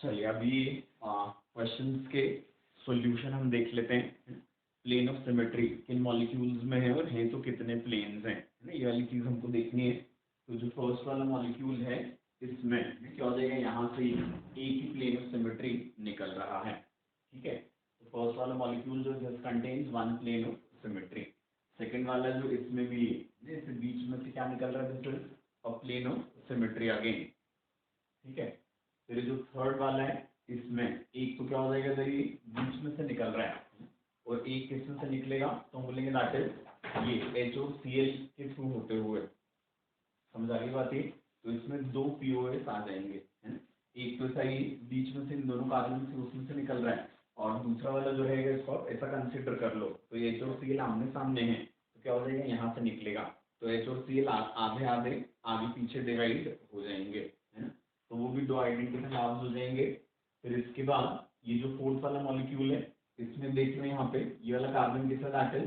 चलिए अभी क्वेश्चंस के सॉल्यूशन हम देख लेते हैं। प्लेन ऑफ सिमेट्री किन मॉलिक्यूल्स में है और हैं तो कितने प्लेन्स हैं, है ना, ये वाली चीज हमको देखनी है। तो जो फर्स्ट वाला मॉलिक्यूल है इसमें क्या हो जाएगा, यहाँ से एक ही प्लेन ऑफ सिमेट्री निकल रहा है। ठीक है, तो फर्स्ट वाला मॉलिक्यूल जो just contains one plane of symmetry. Second वाला जो इसमें भी है, इससे बीच में से क्या निकल रहा है, this is a plane of symmetry again. ठीक है, फिर जो थर्ड वाला है इसमें एक तो क्या हो जाएगा, इधर ये बीच में से निकल रहा है और एक किसमें से निकलेगा, तो हम बोलेंगे दैट इज ये HOCl के थ्रू होते हुए। समझ आ गई बात ये। तो इसमें दो POS आ जाएंगे, है ना। एक तो ऐसा ही बीच में से इन दोनों कार्बन से उसमें से निकल रहा है और दूसरा वाला जो रहेगा इसको आप ऐसा कंसिडर कर लो, तो HOCl आमने सामने है तो क्या हो जाएगा, यहाँ से निकलेगा। तो HOCl आधे आधे आगे पीछे डिवाइड हो जाएंगे, है ना। तो वो भी दो आइडेंटिकल हाफ्स हो जाएंगे। फिर इसके बाद ये जो फोर्थ वाला मॉलिक्यूल है इसमें देख लो, यहाँ पे ये वाला कार्बन के साथ एटल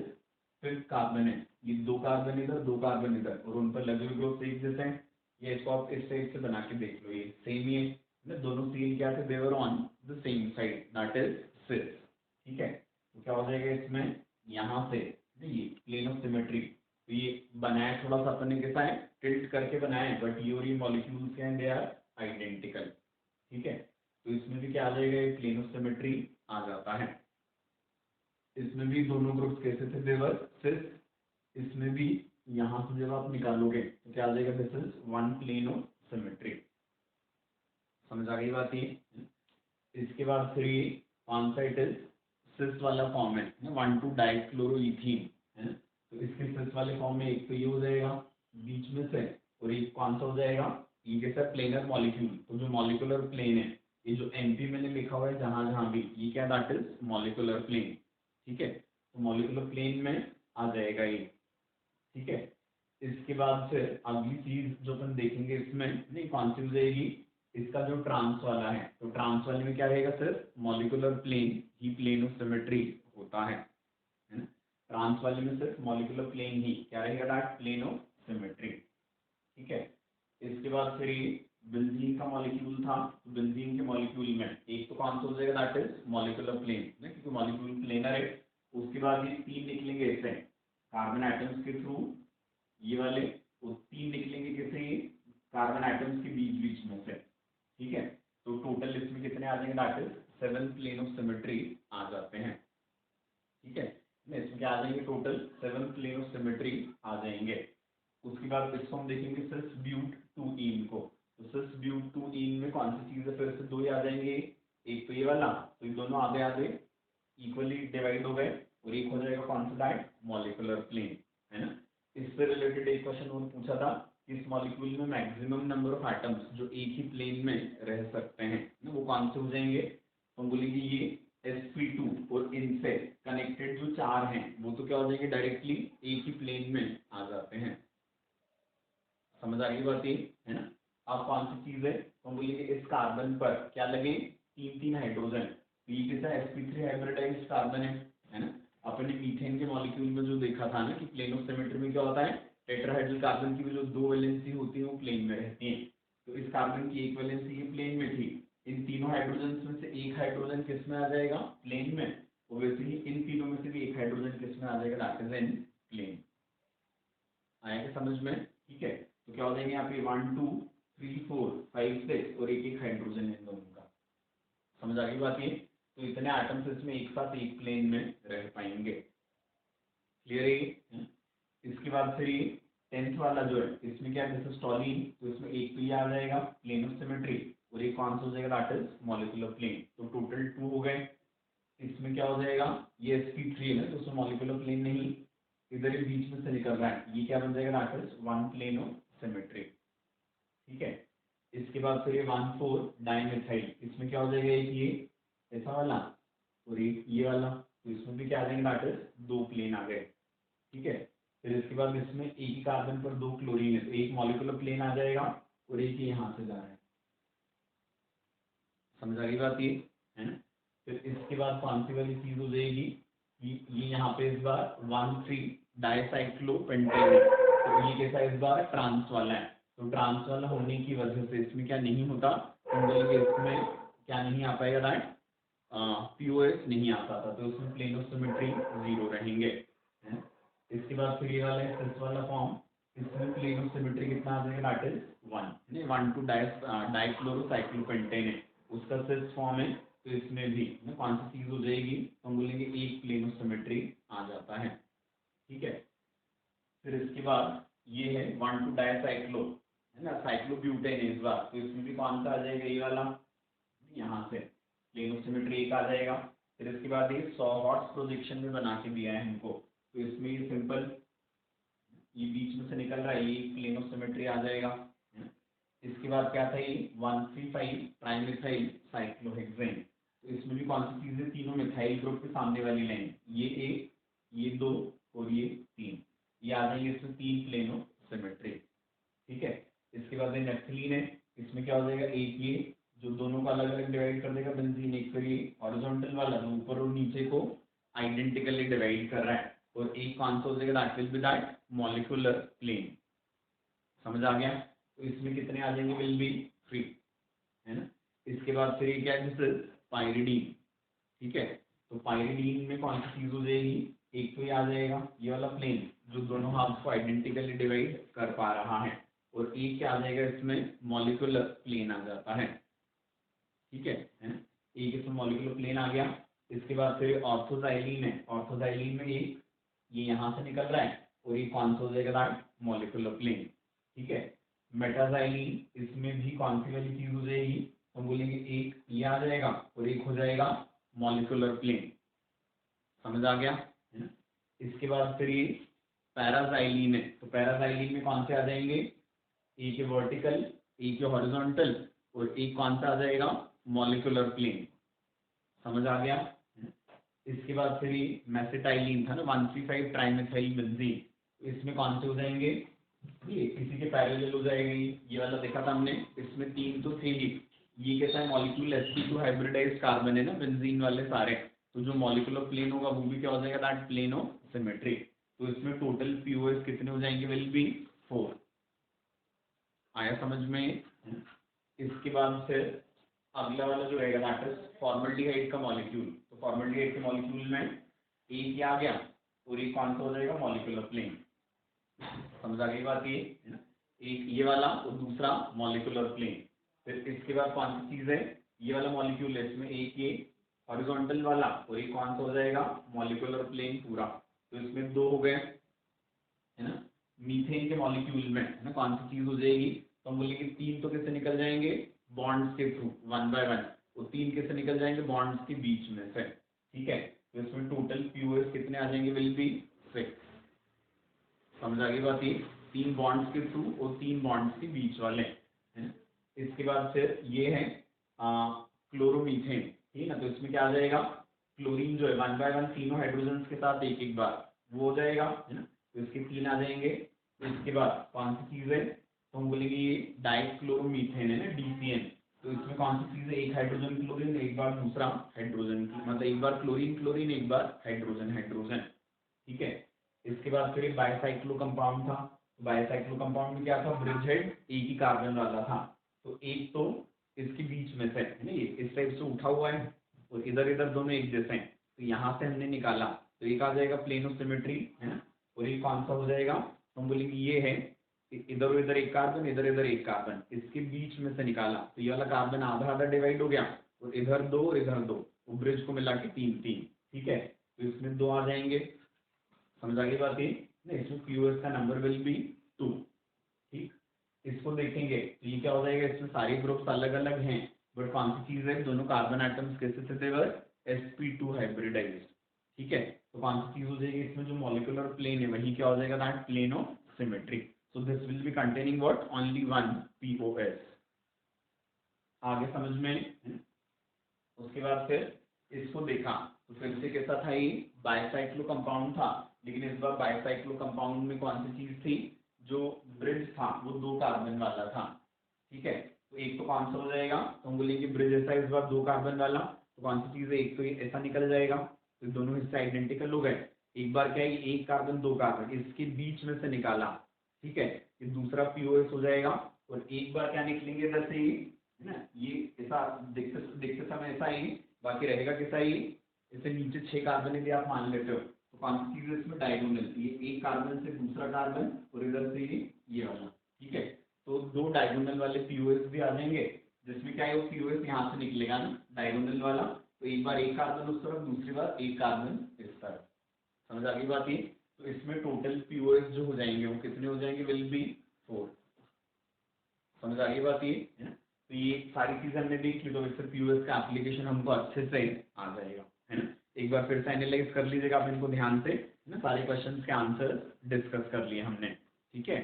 फिफ्थ कार्बन है, ये दो कार्बन इधर दो कार्बन इधर और उन पर लगे हुए ग्रुप एक जैसे हैं। ये इसको आप इस साइड से बना के देख लो, ये सेम ही है ना, दोनों सील क्या थे, they were on the same side that is this. ठीक है, तो क्या हो जाएगा इसमें, यहाँ से ये प्लेन ऑफ सिमेट्री, तो ये बनाया थोड़ा सा अपने के साथ टिल्ट करके बनाया है, बट ये और ये मॉलिक्यूल्स हैं दे आर आइडेंटिकल। ठीक है, तो इसमें भी क्या आ जाएगा, ये प्लेन ऑफ सिमेट्री आ जाता है। इसमें भी दोनों ग्रुप्स कैसे थे, देवर सिस। इसमें भी यहाँ से जब आप निकालोगे तो क्या आ जाएगा, this is one plane of symmetry. समझ आ गई बात ये। इसके बाद फिर ये कौन सा इट इज सिस वाला फॉर्म है, 1,2 डाइक्लोरोइथीन, है ना। तो इसके सिस वाले फॉर्म में एक तो ये हो जाएगा बीच में से और एक कौन सा हो जाएगा, ये कैसा प्लेनर मॉलिक्यूल। तो जो मॉलिकुलर प्लेन है, ये जो MP मैंने लिखा हुआ है जहां जहां भी, ये क्या दैट इज मॉलिकुलर प्लेन। ठीक है, तो मॉलिकुलर प्लेन में आ जाएगा ये। ठीक है, इसके बाद फिर अगली चीज जो अपन देखेंगे इसमें नहीं कौन सी हो जाएगी, इसका जो ट्रांस वाला है, तो ट्रांस वाले में क्या रहेगा, सिर्फ मॉलिकुलर प्लेन ही प्लेन ऑफ सिमेट्री होता है ना। ट्रांस वाले में सिर्फ मॉलिकुलर प्लेन ही क्या रहेगा, दैट प्लेन ऑफ सिमेट्री। ठीक है, इसके बाद फिर ये बेंजीन का मॉलिक्यूल था, तो बेंजीन के मॉलिक्यूल में एक तो कौन सा हो जाएगा, दैट इज मॉलिकुलर प्लेन, क्योंकि मॉलिक्यूल प्लेनर है। उसके बाद ये तीन निकलेंगे ऐसे कार्बन एटम्स के थ्रू, ये वाले, वो तीन निकलेंगे कैसे, ये कार्बन एटम्स के बीच बीच में से। ठीक है, तो टोटल इसमें कितने आ जाएंगे, that is 7 plane of symmetry आ जाते हैं। ठीक है, इसमें क्या आ जाएंगे, टोटल 7 प्लेन ऑफ सिमेट्री आ जाएंगे। उसके बाद इसको हम देखेंगे सिस ब्यूट 2 इन को। तो सिस ब्यूट 2 इन में कौन सी चीज है, फिर से दो ही आ जाएंगे, एक तो ये वाला, तो ये दोनों आधे आधे इक्वली डिवाइड हो गए और एक हो जाएगा कौन सा, दैट मॉलिकुलर प्लेन, है ना। इससे रिलेटेड एक क्वेश्चन और पूछा था, इस मॉलिक्यूल में मैक्सिमम नंबर ऑफ एटम्स जो एक ही प्लेन में रह सकते हैं ना, वो कौन से हो जाएंगे, तो हम बोलेंगे ये sp2 और इनसे कनेक्टेड जो चार हैं वो तो क्या हो जाएंगे, डायरेक्टली एक ही प्लेन में आ जाते हैं। समझ आ रही बात ये, है ना। अब कौन सी चीज है, तो हम बोलेंगे इस कार्बन पर क्या लगे, तीन तीन हाइड्रोजन, तो ये कैसा sp3 हाइब्रिडाइज्ड कार्बन है ना। अपने मीथेन के मॉलिक्यूल में जो देखा था ना कि प्लेन ऑफ सिमेट्री में क्या होता है, टेट्राहाइड्रल कार्बन की जो दो वैलेंसी होती है वो प्लेन में रहती है। तो इस कार्बन की एक वैलेंसी ये प्लेन में थी, इन तीनों हाइड्रोजन में से एक हाइड्रोजन किस में आ जाएगा, प्लेन में। और वैसे ही इन तीनों में से भी एक हाइड्रोजन किस में आ जाएगा, दैट इज इन प्लेन। आएगा समझ में। ठीक है, तो क्या हो जाएंगे यहाँ पे 1 2 3 4 5 6 और एक एक हाइड्रोजन इन दोनों का। समझ आ गई बात ये। तो इतने एटम्स इसमें एक साथ एक प्लेन में रह पाएंगे। क्लियर है। इसके बाद फिर ये 10th वाला जो है इसमें क्या है, दिस इज टॉलीन, तो इसमें एक तो ये आ जाएगा प्लेन ऑफ सिमेट्री और एक कौन सा हो जाएगा, दैट इज मॉलिकुलर प्लेन। तो टोटल 2 हो गए। इसमें क्या हो जाएगा, ये sp3 है ना, तो उसमें मॉलिकुलर प्लेन नहीं, इधर ही बीच में से निकल रहा है, ये क्या बन जाएगा, that is one plane of symmetry. ठीक है, इसके बाद फिर ये 1,4 डाइमेथाइल, इसमें क्या हो जाएगा, एक ये ऐसा वाला और एक ये वाला, तो इसमें भी क्या आ जाएंगे, दैट इज दो प्लेन आ गए। ठीक है, फिर इसके बाद इसमें एक ही कार्बन पर दो क्लोरीन है, तो एक मॉलिकुलर प्लेन आ जाएगा और एक ही यहाँ से जा रहा है। समझ आ गई बात ये, है ना। फिर इसके बाद कौन सी वाली चीज हो जाएगी, ये यहाँ पे इस बार 1,3 डाइसाइक्लोपेंटेन, तो ये कैसा इस बार ट्रांस वाला है। तो ट्रांस वाला होने की वजह से इसमें क्या नहीं होता, हम बोलेंगे इसमें क्या नहीं आ पाएगा, दैट POS नहीं आता था, तो उसमें प्लेन ऑफ सिमेट्री 0 रहेंगे, है? इसके बाद फिर ये वाला इस वाला फॉर्म, इसमें प्लेन ऑफ सिमेट्री कितना आ जाएगा, दैट इज 1, नहीं 1 to डाइक्लोरोसाइक्लोपेंटेन है, उसका सिस फॉर्म है, तो इसमें भी कौन सी चीज हो जाएगी, तो हम बोलेंगे एक प्लेन ऑफ सिमेट्री आ जाता है, ठीक है। फिर इसके बाद ये है 1 to डाइसाइक्लो, है ना, साइक्लोब्यूटेन है इस बार, तो इसमें भी कौन सा आ जाएगा, ये वाला, यहाँ से प्लेन ऑफ सिमेट्री एक आ जाएगा। फिर इसके बाद ये 100 वॉट्स प्रोजेक्शन में बना के दिया है हमको, तो इसमें ये सिंपल ये बीच में से निकल रहा है, ये प्लेन ऑफ सिमेट्री आ जाएगा। इसके बाद क्या था, ये 135 ट्राइमिथाइल साइक्लोहेक्सेन, तो इसमें भी कौन सी चीजें, तीनों मिथाइल ग्रुप के सामने वाली लाइन, ये एक, ये दो और ये तीन, ये आ जाएंगे इसमें 3 प्लेन ऑफ सिमेट्री, ठीक है। इसके बाद नेफ्थलीन है, इसमें क्या हो जाएगा, एक ये जो दोनों को अलग अलग डिवाइड कर देगा बेंजीन, एक फिर ये हॉरिजॉन्टल वाला जो ऊपर और नीचे को आइडेंटिकली डिवाइड कर रहा है, और एक कौन सा हो जाएगा, that will be that molecular plane, समझ आ गया। तो इसमें कितने आ जाएंगे, विल बी 3, है ना। इसके बाद फिर ये क्या है, दिस पाइरिडीन, ठीक है। तो पाइरिडीन में कौन सी चीज हो जाएगी, एक तो ये आ जाएगा ये वाला प्लेन जो दोनों हाफ को आइडेंटिकली डिवाइड कर पा रहा है, और एक क्या आ जाएगा, इसमें मॉलिक्यूलर प्लेन आ जाता है, ठीक है ना? एक इसमें मॉलिक्यूलर प्लेन आ गया। इसके बाद फिर ऑर्थोजाइलिन है, ऑर्थोजाइलिन में एक ये यहाँ से निकल रहा है, और ये कौन सा हो जाएगा, दैट मॉलिक्यूलर प्लेन, ठीक है। मेटाजाइलिन, इसमें भी कौन सी वाली चीज हो जाएगी, हम बोलेंगे एक ये आ जाएगा और एक हो जाएगा मॉलिक्यूलर प्लेन, समझ आ गया, है ना। इसके बाद फिर ये पैराजाइलिन है, तो पैराजाइलिन में कौन से आ जाएंगे, एक है वर्टिकल, एक है हॉरिजॉन्टल, और एक कौन सा आ जाएगा, मॉलिक्यूलर प्लेन, समझ आ गया। इसके बाद फिर ये मेसिटाइलिन था ना, 135 ट्राइमेथाइल बेंजीन, तो इसमें कौन से हो जाएंगे, ये किसी के पैरेलल हो जाएंगे, ये वाला देखा था हमने, इसमें 3 तो थे ही, ये कैसा है, मॉलिक्यूल sp2 हाइब्रिडाइज्ड कार्बन है ना, बेंजीन वाले सारे, तो जो मॉलिक्यूलर प्लेन होगा वो भी क्या हो जाएगा, दैट प्लेन ऑफ सिमेट्री, तो इसमें टोटल POS कितने हो जाएंगे, विल बी 4, आया समझ में। इसके बाद फिर अगला वाला जो रहेगा, दैट इज फॉर्मल्डिहाइड का मॉलिक्यूल, तो फॉर्मल्डिहाइड के मॉलिक्यूल में एक आ गया और एक कौन सा हो जाएगा, मॉलिक्यूलर प्लेन, समझ आ गई बात, ये है ना, एक ये वाला और दूसरा मॉलिक्यूलर प्लेन। फिर इसके बाद कौन सी चीज है, ये वाला मॉलिक्यूल है, इसमें एक ये हॉरिजॉन्टल वाला और एक कौन सा हो जाएगा, मॉलिक्यूलर प्लेन पूरा, तो इसमें 2 हो गए, है ना। मीथेन के मॉलिक्यूल में, है ना, कौन सी चीज हो जाएगी, तो हम बोलेंगे 3 तो कैसे निकल जाएंगे, बॉन्ड्स के थ्रू 1 by 1, तो 3 कैसे निकल जाएंगे, बॉन्ड्स के बीच में से, ठीक है। तो इसमें टोटल POS कितने आ जाएंगे, विल बी 6, समझ आ गई बात, ये 3 बॉन्ड्स के थ्रू और 3 बॉन्ड्स के बीच वाले, है। इसके बाद फिर ये है क्लोरोमीथेन, ठीक है ना, तो इसमें क्या आ जाएगा, क्लोरीन जो है 1 by 1 तीनों हाइड्रोजन के साथ एक एक बार वो हो जाएगा, है ना, तो इसके 3 आ जाएंगे। तो इसके बाद कौन सी चीज है, तो हम बोलेंगे ये डाइक्लोरोमीथेन है ना, DCN, तो इसमें कौन सी चीज है, एक हाइड्रोजन क्लोरीन, एक बार दूसरा हाइड्रोजन, मतलब एक बार क्लोरीन क्लोरीन, एक बार हाइड्रोजन हाइड्रोजन, ठीक है। इसके बाद फिर एक बाईसाइक्लो कंपाउंड था, बाईसाइक्लो कंपाउंड में क्या था, ब्रिज हेड एक ही कार्बन वाला था, तो एक तो इसके बीच में से, है ना, ये इस टाइप से उठा हुआ है और इधर इधर दोनों एक जैसे हैं, तो यहाँ से हमने निकाला, तो एक आ जाएगा प्लेन ऑफ सिमेट्री, है ना, और एक कौन सा हो जाएगा, हम बोलेंगे ये है इधर उधर एक कार्बन, इधर इधर एक कार्बन, इसके बीच में से निकाला, तो ये वाला कार्बन आधा आधा डिवाइड हो गया, और इधर 2 और इधर 2, वो ब्रिज को मिला के 3 3, ठीक है, तो इसमें 2 आ जाएंगे, समझ आ गई बात, ये इसमें POS का नंबर विल बी 2, ठीक। इसको देखेंगे तो ये क्या हो जाएगा, इसमें सारे ग्रुप्स अलग अलग हैं, बट कौन सी चीज है, दोनों कार्बन एटम्स कैसे थे, देवर sp2 हाइब्रिडाइज्ड, ठीक है। तो कौन सी चीज हो जाएगी, इसमें जो मॉलिक्यूलर प्लेन है वही क्या हो जाएगा, that plane of symmetry, so this will be containing what, only 1 POS, आगे समझ में। उसके बाद फिर इसको देखा तो फिर से कैसा था, ये बाईसाइक्लो कंपाउंड था, लेकिन इस बार बाईसाइक्लो कंपाउंड में कौन सी चीज थी, जो ब्रिज था वो 2 कार्बन वाला था, ठीक है। तो एक तो कौन सा हो जाएगा, तो हम बोलेंगे ब्रिज ऐसा इस बार 2 कार्बन वाला, तो कौन सी चीज है, एक तो ऐसा निकल जाएगा, तो दोनों हिस्से आइडेंटिकल हो गए, एक बार क्या है, एक कार्बन 2 कार्बन इसके बीच में से निकाला, ठीक है, ये दूसरा POS हो जाएगा, और एक बार क्या निकलेंगे वैसे ही, है ना, ये ऐसा देखते देखते समय ऐसा ही, बाकी रहेगा कैसा ही, इसे नीचे 6 कार्बन यदि आप मान लेते हो तो कौन सी चीज है इसमें, डायगोनल, ये एक कार्बन से दूसरा कार्बन और इधर से ये वाला, ठीक है। तो 2 डायगोनल वाले पीओएस भी आ जाएंगे, जिसमें क्या है वो पीओएस यहाँ से निकलेगा ना डायगोनल वाला, तो एक बार एक कार्बन उस तरफ, दूसरी बार एक कार्बन इस तरफ, समझ आ गई बात ये। तो इसमें टोटल पीओएस जो हो जाएंगे वो कितने हो जाएंगे, विल बी 4, समझ आ गई बात ये, है ना। तो ये सारी चीजें हमने देख ली, तो इससे पीओएस का एप्लीकेशन हमको अच्छे से आ जाएगा, है ना। एक बार फिर से एनालाइज कर लीजिएगा आप इनको ध्यान से, है ना, सारे क्वेश्चंस के आंसर डिस्कस कर लिए हमने, ठीक है।